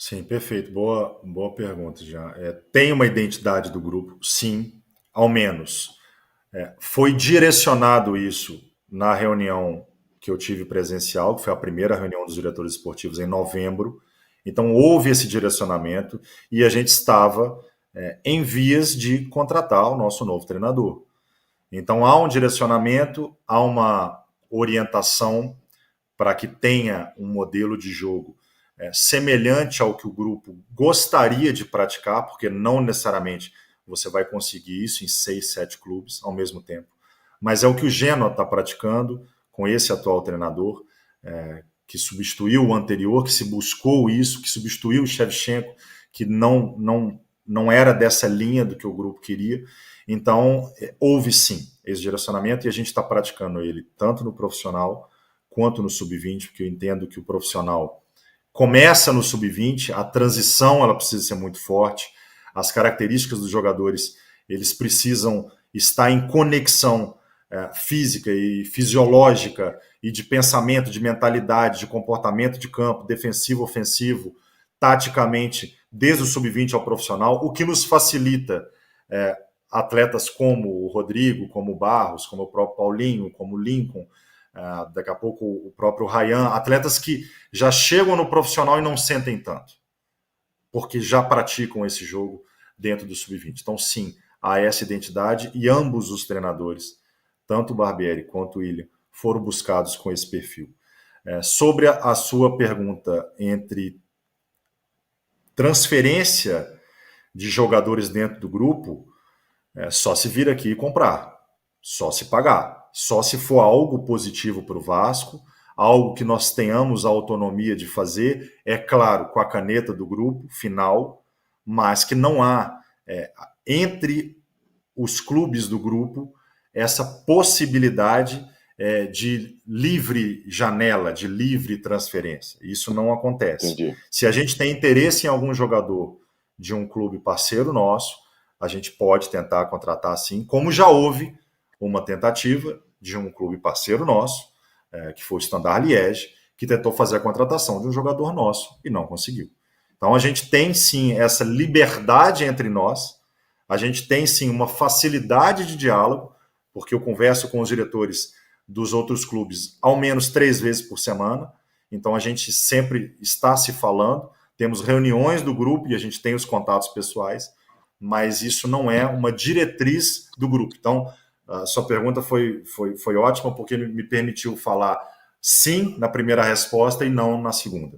Sim, perfeito. Boa pergunta, já. Tem uma identidade do grupo? Sim, ao menos. Foi direcionado isso na reunião que eu tive presencial, que foi a primeira reunião dos diretores esportivos em novembro. Então, houve esse direcionamento e a gente estava em vias de contratar o nosso novo treinador. Então, há um direcionamento, há uma orientação para que tenha um modelo de jogo semelhante ao que o grupo gostaria de praticar, porque não necessariamente você vai conseguir isso em 6, 7 clubes ao mesmo tempo. Mas é o que o Genoa está praticando com esse atual treinador, que substituiu o anterior, que se buscou isso, que substituiu o Shevchenko, que não era dessa linha do que o grupo queria. Então, houve sim esse direcionamento e a gente está praticando ele tanto no profissional quanto no sub-20, porque eu entendo que o profissional começa no sub-20, a transição ela precisa ser muito forte, as características dos jogadores, eles precisam estar em conexão física e fisiológica e de pensamento, de mentalidade, de comportamento de campo, defensivo, ofensivo, taticamente, desde o sub-20 ao profissional, o que nos facilita atletas como o Rodrigo, como o Barros, como o próprio Paulinho, como o Lincoln, daqui a pouco o próprio Ryan, atletas que já chegam no profissional e não sentem tanto, porque já praticam esse jogo dentro do sub-20. Então, sim, há essa identidade e ambos os treinadores, tanto o Barbieri quanto o William, foram buscados com esse perfil. Sobre a sua pergunta entre transferência de jogadores dentro do grupo, só se vir aqui e comprar, só se pagar. Só se for algo positivo para o Vasco, algo que nós tenhamos a autonomia de fazer, é claro, com a caneta do grupo final, mas que não há entre os clubes do grupo essa possibilidade de livre janela, de livre transferência. Isso não acontece. Entendi. Se a gente tem interesse em algum jogador de um clube parceiro nosso, a gente pode tentar contratar sim, como já houve uma tentativa de um clube parceiro nosso, que foi o Standard Liège, que tentou fazer a contratação de um jogador nosso e não conseguiu. Então a gente tem sim essa liberdade entre nós, a gente tem sim uma facilidade de diálogo, porque eu converso com os diretores dos outros clubes ao menos 3 vezes por semana, então a gente sempre está se falando, temos reuniões do grupo e a gente tem os contatos pessoais, mas isso não é uma diretriz do grupo. Então, a sua pergunta foi ótima, porque me permitiu falar sim na primeira resposta e não na segunda.